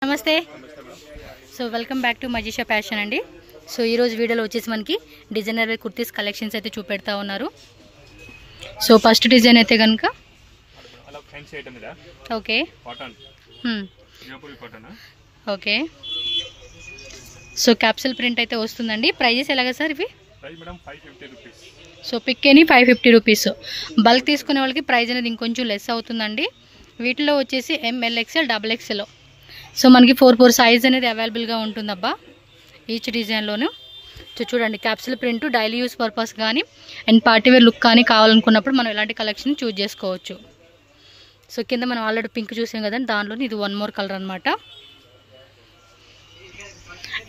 నమస్తే. So welcome back to Majisha fashion అండి. So ఈరోజు వీడియోలో వచ్చేసి మనకి డిజైనర్ వేర్ కుర్తీస్ కలెక్షన్స్ అయితే చూపెడతా ఉన్నారు. సో ఫస్ట్ డిజైన్ అయితే కనుక okay okay so capsule print అయితే వస్తుందండి. ప్రైజెస్ ఎలాగా సార్ ఇవి? సో పిక్ అని 550 రూపీస్. బల్క్ తీసుకునే వాళ్ళకి ప్రైస్ అనేది ఇంకొంచెం లెస్ అవుతుందండి. వీటిలో వచ్చేసి ML XL XXL. సో మనకి 4 సైజ్ అనేది అవైలబుల్గా ఉంటుందబ్బా ఈచ్ డిజైన్లోను. సో చూడండి, capsule print daily use purpose కానీ అండ్ పార్టీవేర్ లుక్ కానీ కావాలనుకున్నప్పుడు మనం ఇలాంటి కలెక్షన్ చూజ్ చేసుకోవచ్చు. సో కింద మనం ఆల్రెడీ పింక్ చూసాం కదండి, దానిలోని ఇది వన్ మోర్ కలర్ అనమాట.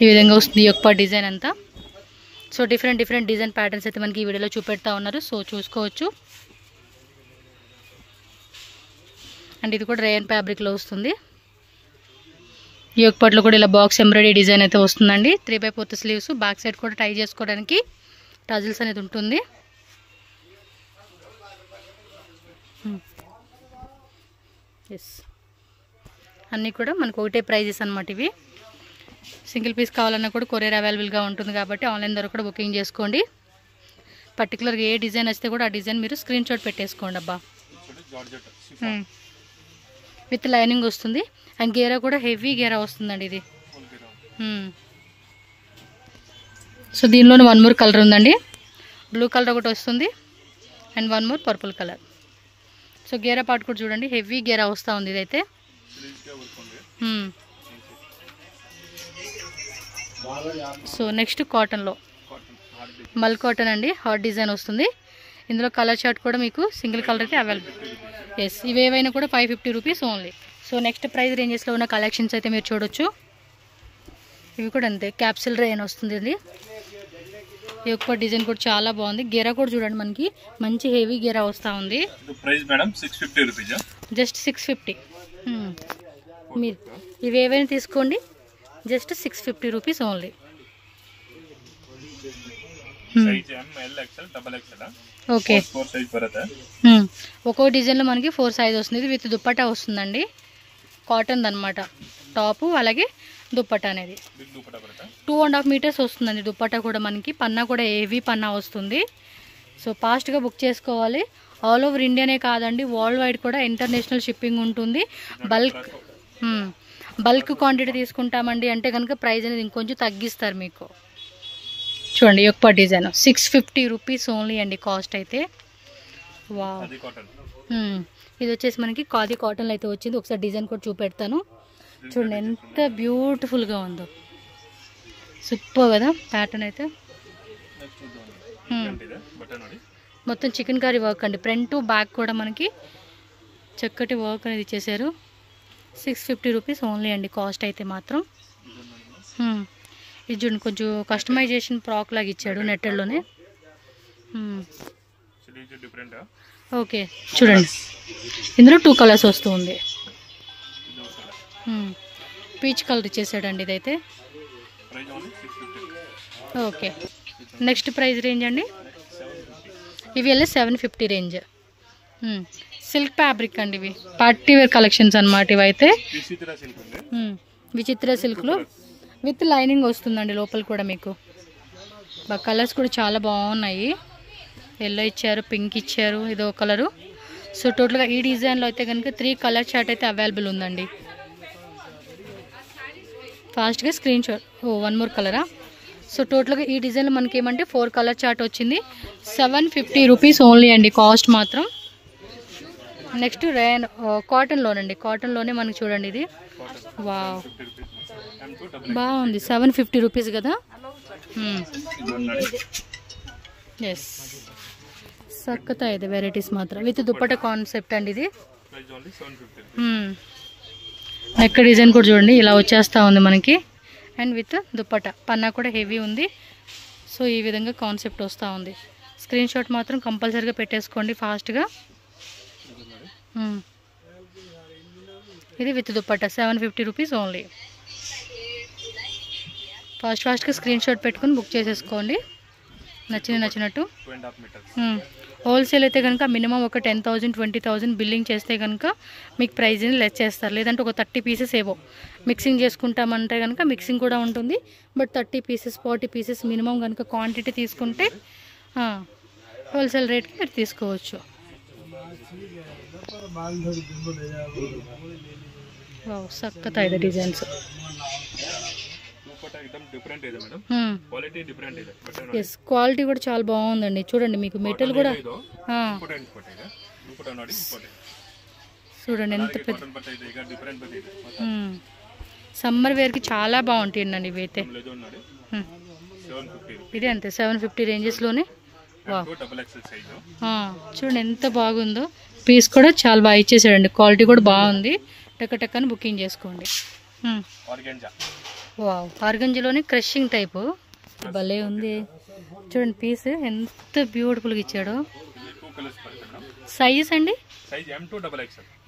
ఈ విధంగా వస్తుంది ఈ యొక్క డిజైన్ అంతా. సో డిఫరెంట్ డిజైన్ ప్యాటర్న్స్ అయితే మనకి ఈ వీడియోలో చూపెడతా ఉన్నారు. సో చూసుకోవచ్చు. అండ్ ఇది కూడా రేయన్ ఫ్యాబ్రిక్లో వస్తుంది. ఈ యొక్క పట్లో కూడా ఇలా బాక్స్ ఎంబ్రాయిడరీ డిజైన్ అయితే వస్తుందండి. 3/4 స్లీవ్స్, బ్యాక్ సైడ్ కూడా టై చేసుకోవడానికి టజిల్స్ అనేది ఉంటుంది. ఎస్, అన్నీ కూడా మనకు ఒకటే ప్రైజెస్ అనమాట. ఇవి సింగిల్ పీస్ కావాలన్నా కూడా కొరియర్ అవైలబుల్గా ఉంటుంది కాబట్టి ఆన్లైన్ ద్వారా కూడా బుకింగ్ చేసుకోండి. పర్టికులర్గా ఏ డిజైన్ వస్తే కూడా ఆ డిజైన్ మీరు స్క్రీన్ షాట్ పెట్టేసుకోండి అబ్బా. విత్ లైనింగ్ వస్తుంది అండ్ గేరా కూడా హెవీ గేరా వస్తుందండి ఇది. సో దీనిలోనే వన్ మోర్ కలర్ ఉందండి. బ్లూ కలర్ ఒకటి వస్తుంది and one more purple colour. So గేరా పార్ట్ కూడా చూడండి, హెవీ గేరా వస్తూ ఉంది ఇదైతే. సో నెక్స్ట్ కాటన్లో మల్ కాటన్ అండి, హాట్ డిజైన్ వస్తుంది. ఇందులో కలర్ చార్ట్ కూడా మీకు సింగిల్ కలర్ అయితే అవైలబుల్. ఎస్, ఇవేవైనా కూడా 550 rupees only. So next price రేంజెస్లో ఉన్న కలెక్షన్స్ అయితే మీరు చూడొచ్చు. ఇవి కూడా అంతే, క్యాప్సూల్ రేయన్ వస్తుంది ఇది. ఈ యొక్క డిజైన్ కూడా చాలా బాగుంది. గేరా కూడా చూడండి, మనకి మంచి హెవీ గేరా వస్తూ ఉంది. జస్ట్ 650. మీరు ఇవేవైనా తీసుకోండి, జస్ట్ 650 రూపీస్ ఓన్లీ. ఓకే, ఒక్కో డిజైన్లో మనకి 4 సైజ్ వస్తుంది. ఇది విత్ దుప్పటా వస్తుందండి, కాటన్ అనమాట టాపు, అలాగే దుప్పటా అనేది 2.5 మీటర్స్ వస్తుందండి. దుప్పటా కూడా మనకి పన్నా కూడా హెవీ పన్నా వస్తుంది. సో ఫాస్ట్గా బుక్ చేసుకోవాలి. ఆల్ ఓవర్ ఇండియానే కాదండి, వరల్డ్ వైడ్ కూడా ఇంటర్నేషనల్ షిప్పింగ్ ఉంటుంది. బల్క్ క్వాంటిటీ తీసుకుంటామండి అంటే కనుక ప్రైస్ అనేది ఇంకొంచెం తగ్గిస్తారు మీకు. చూడండి, యొక్క డిజైన్ 650 రూపీస్ ఓన్లీ అండి కాస్ట్ అయితే. వావ్, ఇది వచ్చేసి మనకి ఖాదీ కాటన్లో అయితే వచ్చింది. ఒకసారి డిజైన్ కూడా చూపెడతాను. చూడండి ఎంత బ్యూటిఫుల్గా ఉందో, సూపర్ కదా ప్యాటర్న్ అయితే. మొత్తం చికెన్ కర్రీ వర్క్ అండి, ఫ్రంట్ బ్యాక్ కూడా మనకి చక్కటి వర్క్ అనేది ఇచ్చేసారు. 650 రూపీస్ ఓన్లీ అండి కాస్ట్ అయితే మాత్రం. ఇది చూడండి, కొంచెం కస్టమైజేషన్ ఫ్రాక్ లాగా ఇచ్చాడు నెట్టెడ్లోనే. ఓకే, చూడండి ఇందులో 2 కలర్స్ వస్తుంది. పీచ్ కలర్ ఇచ్చేసాడండి ఇదైతే. ఓకే, నెక్స్ట్ ప్రైస్ రేంజ్ అండి, ఇవి వెళ్ళి 750 రేంజ్. సిల్క్ ఫ్యాబ్రిక్ అండి, ఇవి పార్టీవేర్ కలెక్షన్స్ అనమాట. ఇవైతే విచిత్ర సిల్క్లో విత్ లైనింగ్ వస్తుందండి లోపల కూడా మీకు. కలర్స్ కూడా చాలా బాగున్నాయి. ఎల్లో ఇచ్చారు, పింక్ ఇచ్చారు, ఇదో కలరు. సో టోటల్గా ఈ డిజైన్లో అయితే కనుక 3 కలర్ చార్ట్ అయితే అవైలబుల్ ఉందండి. ఫాస్ట్గా స్క్రీన్ షాట్. వన్ మోర్ కలరా. సో టోటల్గా ఈ డిజైన్లో మనకి ఏమంటే 4 కలర్ చార్ట్ వచ్చింది. 750 రూపీస్ ఓన్లీ అండి కాస్ట్ మాత్రం. నెక్స్ట్ రేయన్ కాటన్లోనండి, కాటన్లోనే మనకి చూడండి ఇది. వావ్, బాగుంది. 750 రూపీస్ కదా. ఎస్, సక్కతా ఇది వెరైటీస్ మాత్రం. విత్ దుప్పట కాన్సెప్ట్ అండి ఇది. నెక్ డిజైన్ కూడా చూడండి ఇలా వచ్చేస్తూ ఉంది మనకి. అండ్ విత్ దుప్పట పన్నా కూడా హెవీ ఉంది. సో ఈ విధంగా కాన్సెప్ట్ వస్తూ ఉంది. స్క్రీన్ షాట్ మాత్రం కంపల్సరీగా పెట్టేసుకోండి ఫాస్ట్గా. ఇది విత్ దుప్పట 750 రూపీస్ ఓన్లీ. ఫాస్ట్గా స్క్రీన్ షాట్ పెట్టుకుని బుక్ చేసేసుకోండి నచ్చినట్టు. హోల్సేల్ అయితే కనుక మినిమం ఒక 10,000 20,000 బిల్లింగ్ చేస్తే కనుక మీకు ప్రైజ్ని లెస్ చేస్తారు. లేదంటే ఒక 30 పీసెస్ ఏవో మిక్సింగ్ చేసుకుంటామంటే కనుక మిక్సింగ్ కూడా ఉంటుంది. బట్ 30 పీసెస్ 40 పీసెస్ మినిమం కనుక క్వాంటిటీ తీసుకుంటే హోల్సేల్ రేట్కి మీరు తీసుకోవచ్చు. సక్కత ಇದೆ డిజైన్స్. ఎస్ క్వాలిటీ కూడా చాలా బాగుందండి. చూడండి మీకు మెటల్ కూడా చూడండి ఎంత పెద్ద. సమ్మర్ వేర్కి చాలా బాగుంటాయండి ఇవైతే. ఇది అంతే 750 రేంజెస్లోనే. చూడండి ఎంత బాగుందో. పీస్ కూడా చాలా బాగా ఇచ్చేసాడండి. క్వాలిటీ కూడా బాగుంది. టక్కని బుకింగ్ చేసుకోండి. వావ్ ఆర్గంజాలోనే క్రషింగ్ టైపు భలే ఉంది. చూడండి పీస్ ఎంత బ్యూటిఫుల్గా ఇచ్చాడు. సైజ్ అండి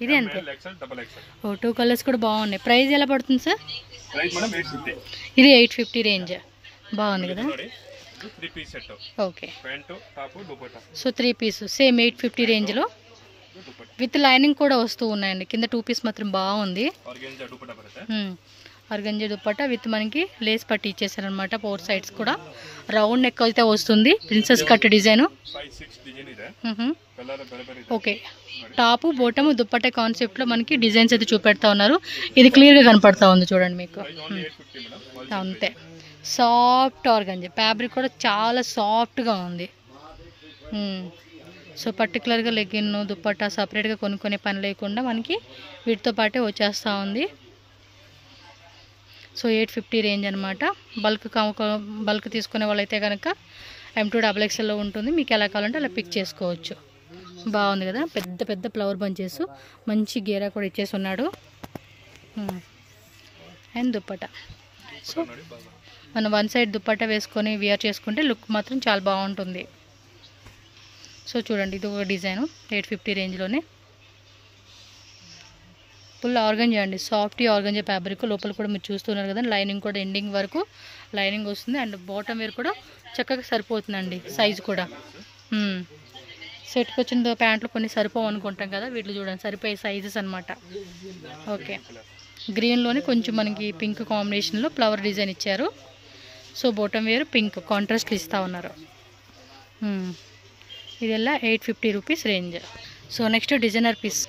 ఇది అంతే. 2 కలర్స్ కూడా బాగున్నాయి. ప్రైస్ ఎలా పడుతుంది సార్? ఇది 850 రేంజ్. బాగుంది కదా. ఓకే సో 3 పీస్ సేమ్ 850 రేంజ్లో విత్ లైనింగ్ కూడా వస్తూ ఉన్నాయండి. కింద 2 పీస్ మాత్రం బాగుంది. ఆర్గంజా దుపట్టా విత్ మనకి లేస్ పట్టి ఇచ్చేసారనమాట. 4 సైడ్స్ కూడా రౌండ్ నెక్ అయితే వస్తుంది. Princess cut design. Okay top bottom dupatta కాన్సెప్ట్లో మనకి డిజైన్స్ అయితే చూపెడతా ఉన్నారు. ఇది క్లియర్గా కనపడతా ఉంది చూడండి మీకు. అంతే సాఫ్ట్ ఆర్గంజా ఫ్యాబ్రిక్ కూడా చాలా సాఫ్ట్గా ఉంది. సో పర్టికులర్గా లెగ్గిన్ దుపట్టా సపరేట్గా కొనుక్కునే పని లేకుండా మనకి వీటితో పాటే వచ్చేస్తూ ఉంది. సో 850 రేంజ్ అనమాట. బల్క్ తీసుకునే వాళ్ళైతే కనుక M2XXL ఉంటుంది. మీకు ఎలా కావాలంటే అలా పిక్ చేసుకోవచ్చు. బాగుంది కదా. పెద్ద పెద్ద ఫ్లవర్ బంచెస్ మంచి గేరా కూడా ఇచ్చేసి ఉన్నాడు. అండ్ దుపట్టా. సో మనం 1 సైడ్ దుపట్టా వేసుకొని వియర్ చేసుకుంటే లుక్ మాత్రం చాలా బాగుంటుంది. సో చూడండి ఇది ఒక డిజైన్ 850 రేంజ్లోనే. ఫుల్ ఆర్గంజా అండి. Softy organza fabric. లోపల కూడా మీరు చూస్తున్నారు కదా లైనింగ్ కూడా ఎండింగ్ వరకు లైనింగ్ వస్తుంది. అండ్ బాటమ్ వేర్ కూడా చక్కగా సరిపోతుందండి. సైజు కూడా సెట్కి వచ్చిన ప్యాంట్లు కొన్ని సరిపోవు అనుకుంటాం కదా. వీటిలో చూడండి సరిపోయే సైజెస్ అనమాట. ఓకే గ్రీన్లోనే కొంచెం మనకి పింక్ కాంబినేషన్లో ఫ్లవర్ డిజైన్ ఇచ్చారు. సో బాటమ్ వేర్ పింక్ కాంట్రాస్ట్లు ఇస్తూ ఉన్నారు. ಇದೆಲ್ಲ 850 rupees range. So next designer piece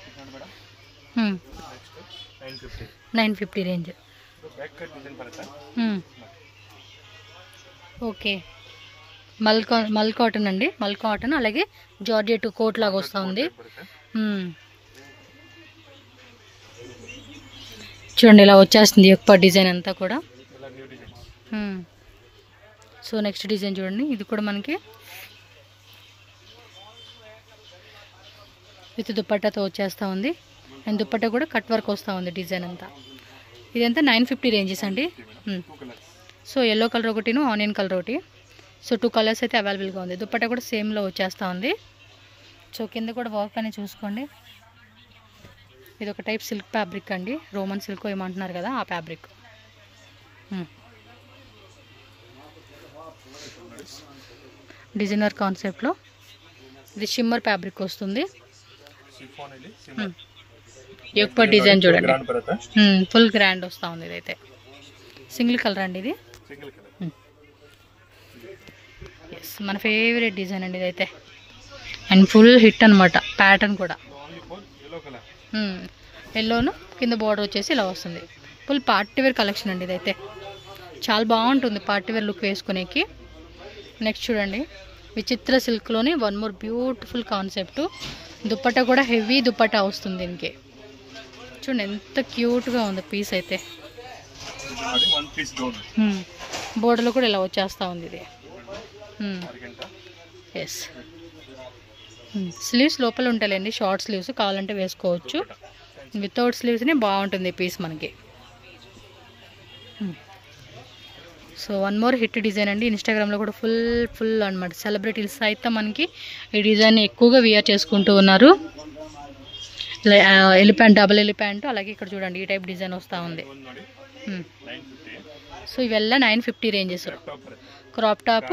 950 range. Okay mul cotton అండి. మల్ కాటన్ అలాగే జార్జెట్ కోట్ లాగా వస్తుంది. చూడండి ఇలా వచ్చేస్తుంది ఎక్కువ డిజైన్ అంతా కూడా. సో నెక్స్ట్ డిజైన్ చూడండి. ఇది కూడా మనకి విత్ దుపట్టాతో వచ్చేస్తూ ఉంది. అండ్ దుపట్టా కూడా కట్ వర్క్ వస్తూ ఉంది డిజైన్ అంతా. ఇదంతా 950 రేంజెస్ అండి. సో ఎల్లో కలర్ ఒకటిను ఆనియన్ కలర్ ఒకటి. సో 2 కలర్స్ అయితే అవైలబుల్గా ఉంది. దుపట్టా కూడా సేమ్లో వచ్చేస్తూ ఉంది. సో కింద కూడా వర్క్ అని చూసుకోండి. ఇది ఒక టైప్ సిల్క్ ఫ్యాబ్రిక్ అండి. రోమన్ సిల్క్ ఏమంటున్నారు కదా ఆ ఫ్యాబ్రిక్. డిజైనర్ కాన్సెప్ట్లో ఇది షిమ్మర్ ఫ్యాబ్రిక్ వస్తుంది. ఎక్కువ డిజైన్ చూడండి ఫుల్ గ్రాండ్ వస్తూ ఉంది. ఇదైతే సింగిల్ కలర్ అండి. ఇది ఎస్ మన ఫేవరెట్ డిజైన్ అండి ఇదైతే. అండ్ ఫుల్ హిట్ అనమాట. ప్యాటర్న్ కూడా ఎల్లోను కింద బోర్డర్ వచ్చేసి ఇలా వస్తుంది. ఫుల్ పార్టీ వేర్ కలెక్షన్ అండి ఇదైతే. చాలా బాగుంటుంది పార్టీ వేర్ లుక్ వేసుకునేకి. నెక్స్ట్ చూడండి విచిత్ర సిల్క్లోని 1 మోర్ బ్యూటిఫుల్ కాన్సెప్ట్. దుపట్టా కూడా హెవీ దుపట్టా వస్తుంది దీనికి. చూడండి ఎంత క్యూట్గా ఉంది పీస్ అయితే. బోర్డర్లో కూడా ఇలా వచ్చేస్తూ ఉంది ఇది. ఎస్ స్లీవ్స్ లోపల ఉంటాయండి. షార్ట్ స్లీవ్స్ కావాలంటే వేసుకోవచ్చు. వితౌట్ స్లీవ్స్నే బాగుంటుంది ఈ పీస్ మనకి. సో 1 మోర్ హిట్ డిజైన్ అండి. ఇన్స్టాగ్రామ్లో కూడా ఫుల్ అనమాట. సెలబ్రిటీస్ అయితే మనకి ఈ డిజైన్ ఎక్కువగా వియర్ చేసుకుంటూ ఉన్నారు. ఎలిఫెంట్ డబుల్ ఎలిఫెంట్ అలాగే ఇక్కడ చూడండి ఈ టైప్ డిజైన్ వస్తూ ఉంది. సో ఇవెల్లా 950 రేంజెస్. క్రాప్ టాప్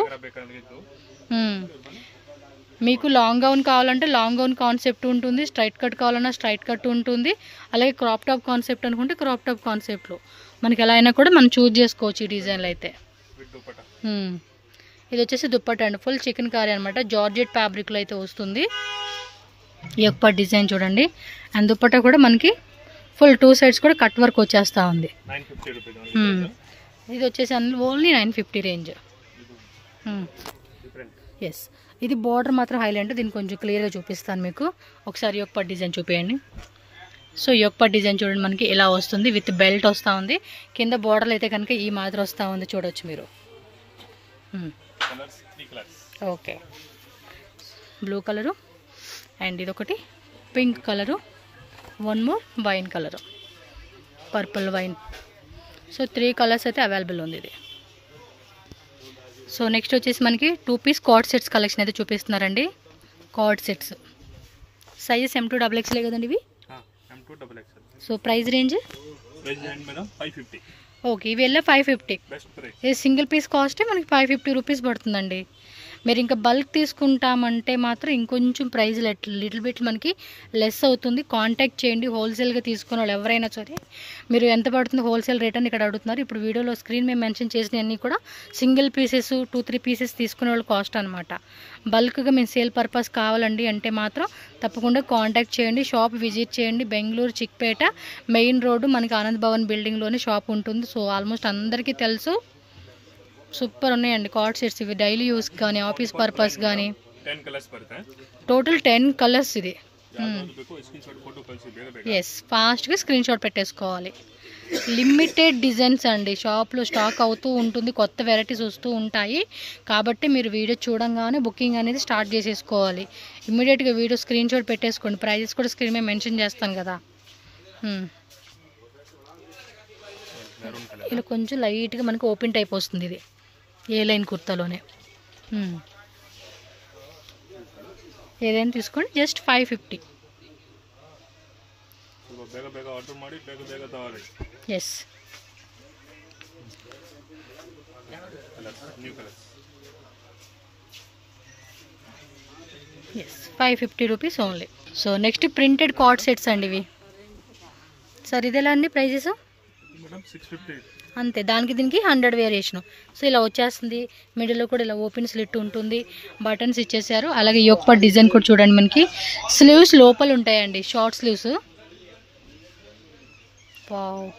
మీకు లాంగ్ గౌన్ కావాలంటే లాంగ్ గౌన్ కాన్సెప్ట్ ఉంటుంది. స్ట్రైట్ కట్ కావాలన్నా స్ట్రైట్ కట్ ఉంటుంది. అలాగే క్రాప్ టాప్ కాన్సెప్ట్ అనుకుంటే క్రాప్ టాప్ కాన్సెప్ట్లో మనకి ఎలా అయినా కూడా మనం చూజ్ చేసుకోవచ్చు ఈ డిజైన్లు అయితే. ఇది వచ్చేసి దుప్పట్టా అండి, ఫుల్ చికెన్ కారీ అనమాట, జార్జెట్ ఫ్యాబ్రిక్లో అయితే వస్తుంది. ఈ యొక్క డిజైన్ చూడండి. అండ్ దుప్పట్టా కూడా మనకి ఫుల్ 2 సైడ్స్ కూడా కట్ వర్క్ వచ్చేస్తూ ఉంది. ఇది వచ్చేసి ఓన్లీ 950 రేంజ్. ఎస్, ఇది బార్డర్ మాత్రం హైలైట్, దీన్ని కొంచెం క్లియర్గా చూపిస్తాను మీకు. ఒకసారి యొక్క డిజైన్ చూపించండి. సో యొక్క డిజైన్ చూడండి, మనకి ఇలా వస్తుంది, విత్ బెల్ట్ వస్తూ ఉంది. కింద బార్డర్లు అయితే కనుక ఈ మాదిరి వస్తూ ఉంది, చూడవచ్చు మీరు. ఓకే, బ్లూ కలరు, అండ్ ఇదొకటి pink colour, 1 more wine colour, purple wine. So 3 colours అయితే అవైలబుల్ ఉంది ఇది. సో నెక్స్ట్ వచ్చేసి మనకి 2 పీస్ కార్డ్ సెట్స్ కలెక్షన్ అయితే చూపిస్తున్నారండి. Coord sets sizes M2 XXL కదండి ఇవి. సో ప్రైస్ రేంజ్ ఓకే, ఇవి వెళ్ళే 550. ఇది సింగిల్ పీస్ కాస్ట్ మనకి 550 రూపీస్ పడుతుందండి. మీరు ఇంకా బల్క్ తీసుకుంటామంటే మాత్రం ఇంకొంచెం ప్రైస్ లిటిల్ బిట్ మనకి లెస్ అవుతుంది. కాంటాక్ట్ చేయండి. హోల్సేల్గా తీసుకునే వాళ్ళు ఎవరైనా సరే మీరు ఎంత పడుతుంది హోల్సేల్ రేట్ అని ఇక్కడ అడుగుతున్నారు. ఇప్పుడు వీడియోలో స్క్రీన్ మీద మెన్షన్ చేసినవన్నీ కూడా సింగిల్ పీసెస్ 2-3 పీసెస్ తీసుకునే వాళ్ళు కాస్ట్ అనమాట. బల్క్గా మేము సేల్ పర్పస్ కావాలండి అంటే మాత్రం తప్పకుండా కాంటాక్ట్ చేయండి. షాప్ విజిట్ చేయండి. బెంగళూరు చిక్పేట మెయిన్ రోడ్డు మనకి ఆనంద్ భవన్ బిల్డింగ్లోనే షాప్ ఉంటుంది. సో ఆల్మోస్ట్ అందరికీ తెలుసు. సూపర్ ఉన్నాయండి కార్డ్ సెట్స్ ఇవి, డైలీ యూస్ కానీ ఆఫీస్ పర్పస్ కానీ. టోటల్ 10 కలర్స్ ఇది. ఎస్, ఫాస్ట్గా స్క్రీన్ షాట్ పెట్టేసుకోవాలి. లిమిటెడ్ డిజైన్స్ అండి, షాప్లో స్టాక్ అవుతూ ఉంటుంది, కొత్త వెరైటీస్ వస్తూ ఉంటాయి. కాబట్టి మీరు వీడియో చూడంగానే బుకింగ్ అనేది స్టార్ట్ చేసేసుకోవాలి. ఇమ్మీడియట్గా వీడియో స్క్రీన్ షాట్ పెట్టేసుకోండి. ప్రైజెస్ కూడా స్క్రీన్ మీద మెన్షన్ చేస్తాను కదా. ఇలా కొంచెం లైట్గా మనకి ఓపెన్ టైప్ వస్తుంది. ఇది ఏ లైన్ కుర్తాలోనే. ఏదైనా తీసుకోండి, just 550. Yes, 550 rupees only. So next printed card sets అండి ఇవి. సార్ ఇది ఎలా అండి ప్రైజెస్? అంతే, దానికి దీనికి 100 వేరియేషన్. సో ఇలా వచ్చేస్తుంది. మిడిల్లో కూడా ఇలా ఓపెన్ స్లిట్ ఉంటుంది, బటన్స్ ఇచ్చేసారు. అలాగే యోక్ డిజైన్ కూడా చూడండి, మనకి స్లీవ్స్ లోపల ఉంటాయండి, షార్ట్ స్లీవ్స్.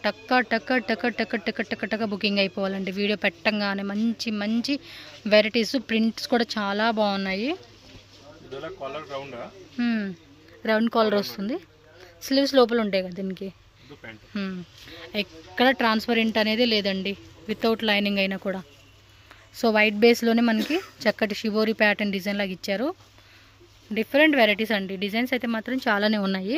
టక్క టక్క టక్క టక్క టక్క టక్క టక్క బుకింగ్ అయిపోవాలండి వీడియో పెట్టంగానే. మంచి మంచి వెరైటీస్, ప్రింట్స్ కూడా చాలా బాగున్నాయి. రౌండ్ కాలర్ వస్తుంది, స్లీవ్స్ లోపల ఉంటాయి కదా దీనికి. ఎక్కడ ట్రాన్స్పరెంట్ అనేది లేదండి, వితౌట్ లైనింగ్ అయినా కూడా. సో వైట్ బేస్లోనే మనకి చక్కటి షిబోరి ప్యాటర్న్ డిజైన్ లాగా ఇచ్చారు. డిఫరెంట్ వెరైటీస్ అండి, డిజైన్స్ అయితే మాత్రం చాలానే ఉన్నాయి.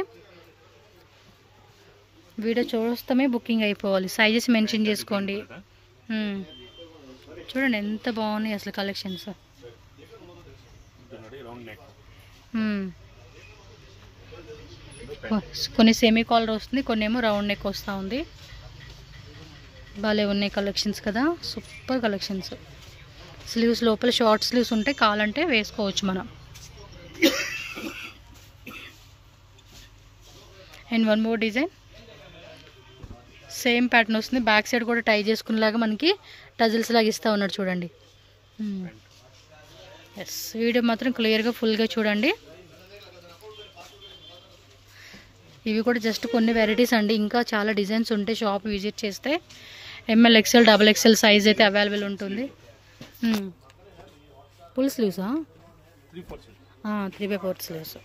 వీడియో చూస్తామే బుకింగ్ అయిపోవాలి. సైజెస్ మెన్షన్ చేసుకోండి. చూడండి ఎంత బాగున్నాయి అసలు కలెక్షన్స్. కొన్ని సెమీ కాలర్ వస్తుంది, కొన్ని ఏమో రౌండ్ నెక్ వస్తూ ఉంది. భలే ఉన్నాయి కలెక్షన్స్ కదా, సూపర్ కలెక్షన్స్. స్లీవ్స్ లోపల షార్ట్ స్లీవ్స్ ఉంటాయి, కావాలంటే వేసుకోవచ్చు మనం. And 1 more design, same pattern వస్తుంది. బ్యాక్ సైడ్ కూడా టై చేసుకునేలాగా మనకి టజిల్స్ లాగా ఇస్తూ ఉన్నాడు చూడండి. ఎస్, వీడియో మాత్రం క్లియర్గా ఫుల్గా చూడండి. ఇవి కూడా జస్ట్ కొన్ని వెరైటీస్ అండి, ఇంకా చాలా డిజైన్స్ ఉంటాయి. షాప్ విజిట్ చేస్తే ML XL XXL సైజ్ అయితే అవైలబుల్ ఉంటుంది. ఫుల్ స్లీవ్సా? 3/4 స్లీవ్స్.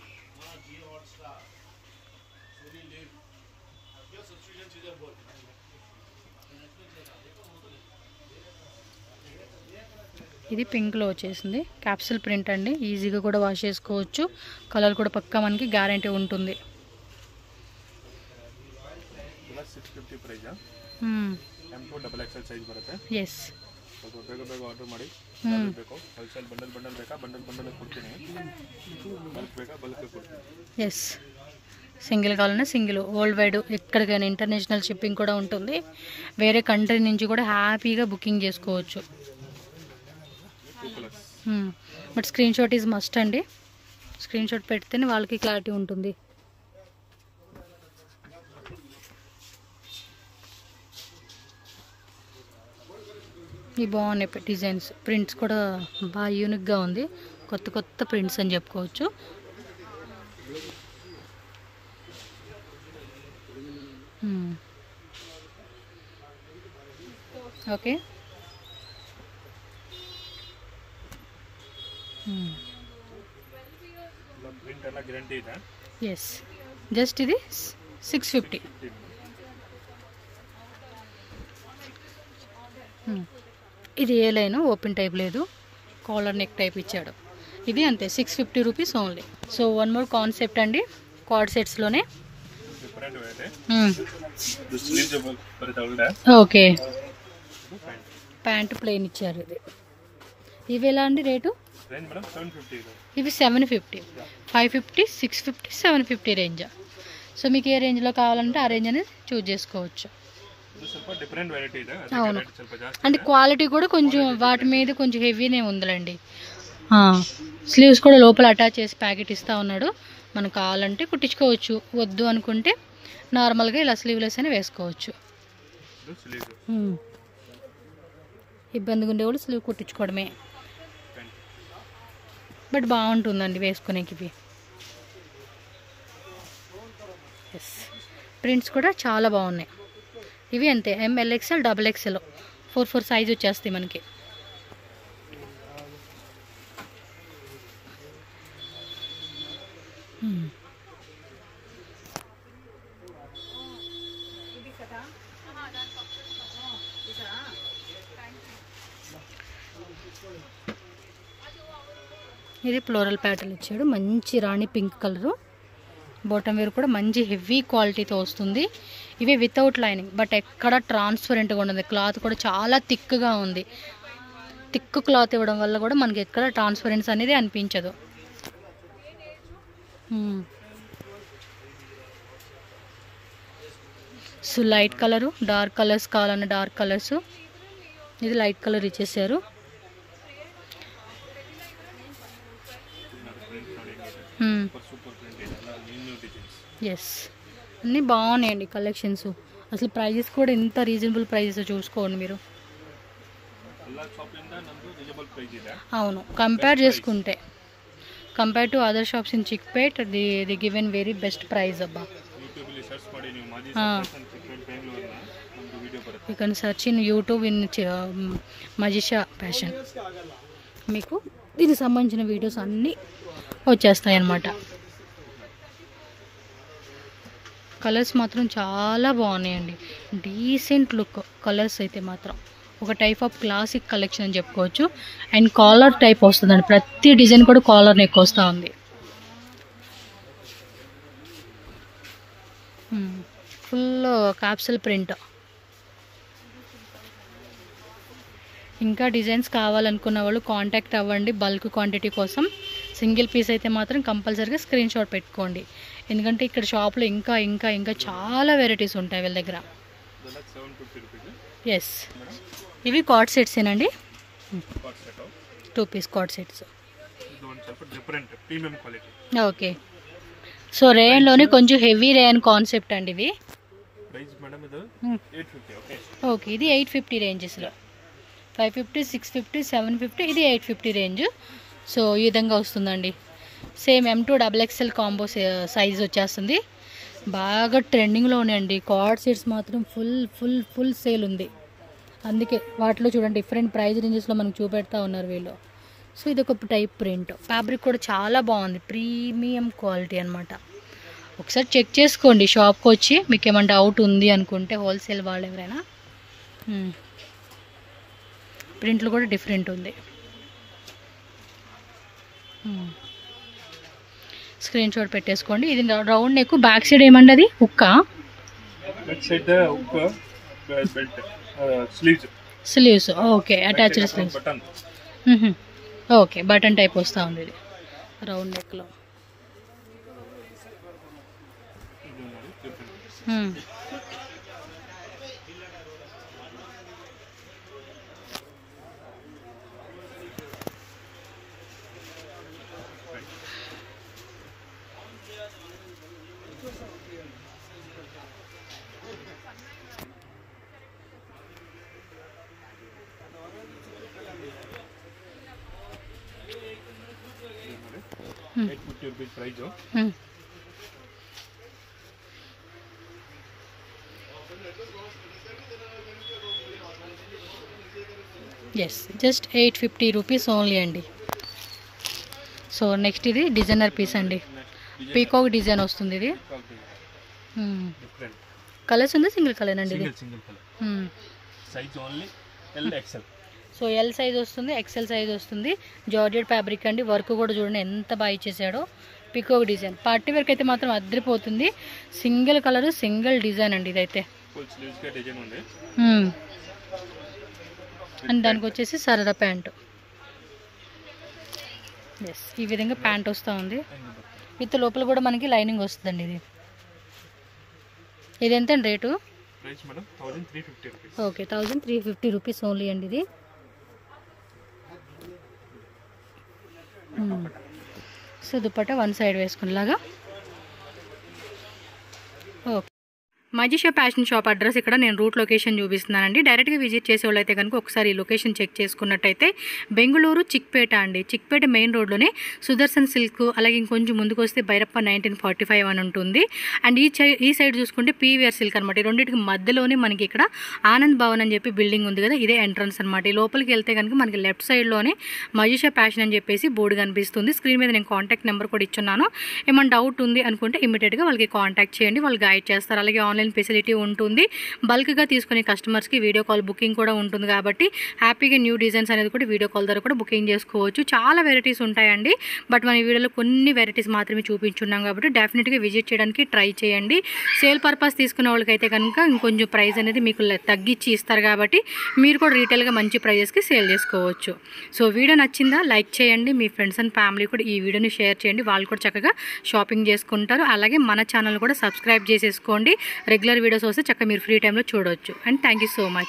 ఇది పింక్లో వచ్చేసింది, క్యాప్సూల్ ప్రింట్ అండి. ఈజీగా కూడా వాష్ చేసుకోవచ్చు, కలర్ కూడా పక్కా మనకి గ్యారంటీ ఉంటుంది. M2 XXL ಸೈಜ್ ಬರುತ್ತೆ. ಎಸ್, ಬೇಗ ಬೇಗ ಆರ್ಡರ್ ಮಾಡಿ. ಬೇಕು ಹೋಲ್ಸೇಲ್ ಬಂಡಲ್ ಬೇಕಾ, ಬಂಡಲ್ ಕೊಡ್ತೀನಿ. ಬಲ್ಕ್ ಬೇಕಾ, ಬಲ್ಕ್ ಕೊಡ್ತೀನಿ. ఎస్, సింగిల్ కావాలన్నా సింగిల్, వరల్డ్ వైడ్ ఎక్కడికైనా ఇంటర్నేషనల్ షిప్పింగ్ కూడా ఉంటుంది. వేరే కంట్రీ నుంచి కూడా హ్యాపీగా బుకింగ్ చేసుకోవచ్చు. But screen shot is must అండి, స్క్రీన్ షాట్ పెడితేనే వాళ్ళకి క్లారిటీ ఉంటుంది. ఇవి బాగున్నాయి డిజైన్స్, ప్రింట్స్ కూడా బాగా యూనిక్గా ఉంది, కొత్త కొత్త ప్రింట్స్ అని చెప్పుకోవచ్చు. ఓకే. ప్రింట్ అలా గ్యారంటీ ఇదా? ఎస్, జస్ట్ ఇది 650. ఇది ఏ లైన్ ఓపెన్ టైప్ లేదు, కాలర్ నెక్ టైప్ ఇచ్చాడు. ఇది అంతే 650 rupees only. So one more concept అండి, కార్డ్ సెట్స్లోనే. ఓకే, ప్యాంట్ ప్లెయిన్ ఇచ్చారు. ఇది ఇవి ఎలా అండి రేటు? ఇవి 750, 550, 650, 750 రేంజ్. సో మీకు ఏ రేంజ్లో కావాలంటే ఆ రేంజ్ అనేది చూజ్ చేసుకోవచ్చు. అవును, అంటే క్వాలిటీ కూడా కొంచెం వాటి మీద కొంచెం హెవీనే ఉందిలేండి. స్లీవ్స్ కూడా లోపల అటాచ్ చేసి ప్యాకెట్ ఇస్తూ ఉన్నాడు, మనకు కావాలంటే కుట్టించుకోవచ్చు, వద్దు అనుకుంటే నార్మల్గా ఇలా స్లీవ్లెస్ అని వేసుకోవచ్చు. ఇబ్బందిగా ఉండేవాళ్ళు స్లీవ్ కుట్టించుకోవడమే, బట్ బాగుంటుందండి వేసుకునేకి. ఇవి ఎస్, ప్రింట్స్ కూడా చాలా బాగున్నాయి. ఇవి అంతే MLXL, XXL 4 సైజ్ వచ్చేస్తాయి మనకి. ఇది ఫ్లోరల్ ప్యాటర్న్ ఇచ్చాడు, మంచి రాణి పింక్ కలరు. బాటమ్ వేర్ కూడా మంచి హెవీ క్వాలిటీతో వస్తుంది. ఇవి వితౌట్ లైనింగ్, బట్ ఎక్కడ ట్రాన్స్పరెంట్గా ఉండదు. క్లాత్ కూడా చాలా థిక్గా ఉంది. థిక్ క్లాత్ ఇవ్వడం వల్ల కూడా మనకి ఎక్కడ ట్రాన్స్పరెన్స్ అనేది అనిపించదు. So light colour, dark colours కావాలన్న డార్క్ కలర్స్. ఇది లైట్ కలర్ ఇచ్చేసారు. ఎస్, అన్నీ బాగున్నాయండి కలెక్షన్స్. అసలు ప్రైజెస్ కూడా ఎంత రీజనబుల్ ప్రైజెస్ చూసుకోండి మీరు. అవును, కంపేర్ చేసుకుంటే, compare to other shops in Chickpet, the given very best price అబ్బా. You can search in YouTube in Majisha fashion. మీకు దీనికి సంబంధించిన వీడియోస్ అన్నీ వచ్చేస్తాయి అన్నమాట. కలర్స్ మాత్రం చాలా బాగున్నాయండి, డీసెంట్ లుక్ కలర్స్ అయితే మాత్రం. ఒక టైప్ ఆఫ్ క్లాసిక్ కలెక్షన్ అని చెప్పుకోవచ్చు. అండ్ కాలర్ టైప్ వస్తుందండి, ప్రతి డిజైన్ కూడా కాలర్ నెక్ వస్తూ ఉంది. Full capsule print. ఇంకా డిజైన్స్ కావాలనుకున్న వాళ్ళు కాంటాక్ట్ అవ్వండి బల్క్ క్వాంటిటీ కోసం. సింగిల్ పీస్ అయితే మాత్రం కంపల్సరీగా స్క్రీన్ షాట్ పెట్టుకోండి, ఎందుకంటే ఇక్కడ షాప్లో ఇంకా ఇంకా ఇంకా చాలా వెరైటీస్ ఉంటాయి వీళ్ళ దగ్గర. ఎస్, ఇవి కార్డ్ సెట్స్ ఏనండి, 2 piece coord sets. Okay, so రేయన్లోనే కొంచెం హెవీ రేయన్ కాన్సెప్ట్ అండి ఇవి. ఓకే, ఇది 850 రేంజెస్లో, 550, 650, 750, ఇది 850 రేంజ్. సో ఈ విధంగా వస్తుందండి. Same M2 XXL combo size వచ్చేస్తుంది. బాగా ట్రెండింగ్లో ఉన్నాయండి కార్డ్ సెట్స్ మాత్రం. ఫుల్ ఫుల్ ఫుల్ సేల్ ఉంది, అందుకే వాటిలో చూడండి డిఫరెంట్ ప్రైస్ రేంజెస్లో మనకు చూపెడతా ఉన్నారు వీళ్ళు. సో ఇది ఒక టైప్ ప్రింట్, ఫ్యాబ్రిక్ కూడా చాలా బాగుంది, ప్రీమియం క్వాలిటీ అనమాట. ఒకసారి చెక్ చేసుకోండి షాప్కి వచ్చి, మీకు ఏమైనా డౌట్ ఉంది అనుకుంటే హోల్సేల్ వాళ్ళు ఎవరైనా. ప్రింట్లు కూడా డిఫరెంట్ ఉంది. స్క్రీన్ షాట్ పెట్టేసుకోండి. ఇది రౌండ్ నెక్, బ్యాక్ సైడ్ ఏమండి అది హుక్కా? Sleeves. Okay, attached sleeves. Okay, button type వస్తూ ఉంది ఇది రౌండ్ నెక్లో. 850 rupees price. Yes, just 850 rupees only అండి. సో నెక్స్ట్ ఇది డిజైనర్ పీస్ అండి, పీకాక్ డిజైన్ వస్తుంది ఇది. కలర్స్ ఉంది, సింగిల్ కలర్ అండి ఇది. Size only L XL. So L size వస్తుంది, ఎక్సెల్ సైజ్ వస్తుంది. జార్జెట్ ఫ్యాబ్రిక్ అండి, వర్క్ కూడా చూడండి ఎంత బాగా ఇచ్చేసాడో. పీకాక్ డిజైన్ పార్టీ వర్క్ అయితే మాత్రం అదిరిపోతుంది. సింగిల్ కలర్ సింగిల్ డిజైన్ అండి ఇదైతే. అండ్ దానికి వచ్చేసి సరదా ప్యాంటు. ఎస్, ఈ విధంగా ప్యాంట్ వస్తూ ఉంది. విత్ లోపల కూడా మనకి లైనింగ్ వస్తుందండి ఇది. ఇది ఎంత అండి రేటు? ఓకే, 1350 రూపీస్ ఓన్లీ అండి ఇది. సో దుపట్టా వన్ సైడ్ వేసుకునేలాగా. Okay, Majisha fashion shop address ఇక్కడ నేను రూట్ లొకేషన్ చూపిస్తున్నానండి. డైరెక్ట్గా విజిట్ చేసే వాళ్ళు అయితే కనుక ఒకసారి ఈ లొకేషన్ చెక్ చేసుకున్నట్టయితే బెంగళూరు చిక్పేట అండి. చిక్పేట మెయిన్ రోడ్లోనే సుదర్శన్ సిల్క్, అలాగే ఇంకొంచెం ముందుకు వస్తే భైరప్ప 1945 అని ఉంటుంది. అండ్ ఈ సైడ్ చూసుకుంటే పీవీఆర్ సిల్క్ అనమాట. ఈ రెండింటికి మధ్యలోనే మనకి ఇక్కడ ఆనంద్ భవన్ అని చెప్పి బిల్డింగ్ ఉంది కదా, ఇదే ఎంట్రన్స్ అనమాట. ఈ లోపలికి వెళ్తే కనుక మనకి లెఫ్ట్ సైడ్లోనే మజిషా ఫ్యాషన్ అని చెప్పేసి బోర్డు కనిపిస్తుంది. స్క్రీన్ మీద నేను కాంటాక్ట్ నెంబర్ కూడా ఇచ్చున్నాను. ఏమైనా డౌట్ ఉంది అనుకుంటే ఇమీడియట్గా వాళ్ళకి కాంటాక్ట్ చేయండి, వాళ్ళు గైడ్ చేస్తారు. అలాగే ఆన్లైన్ ఫెసిలిటీ ఉంటుంది. బల్క్గా తీసుకునే కస్టమర్స్కి వీడియో కాల్ బుకింగ్ కూడా ఉంటుంది కాబట్టి హ్యాపీగా న్యూ డిజైన్స్ అనేది కూడా వీడియో కాల్ ద్వారా కూడా బుకింగ్ చేసుకోవచ్చు. చాలా వెరైటీస్ ఉంటాయండి, బట్ మన వీడియోలో కొన్ని వెరైటీస్ మాత్రమే చూపించున్నాం కాబట్టి డెఫినెట్గా విజిట్ చేయడానికి ట్రై చేయండి. సేల్ పర్పస్ తీసుకునే వాళ్ళకైతే కనుక ఇంకొంచెం ప్రైస్ అనేది మీకు తగ్గించి ఇస్తారు కాబట్టి మీరు కూడా రీటైల్గా మంచి ప్రైజెస్కి సేల్ చేసుకోవచ్చు. సో వీడియో నచ్చిందా? లైక్ చేయండి. మీ ఫ్రెండ్స్ అండ్ ఫ్యామిలీ కూడా ఈ వీడియోని షేర్ చేయండి, వాళ్ళు కూడా చక్కగా షాపింగ్ చేసుకుంటారు. అలాగే మన ఛానల్ కూడా సబ్స్క్రైబ్ చేసేసుకోండి. రెగ్యులర్ వీడియోస్ వస్తే చక్కగా మీరు ఫ్రీ టైంలో చూడవచ్చు. And thank you so much.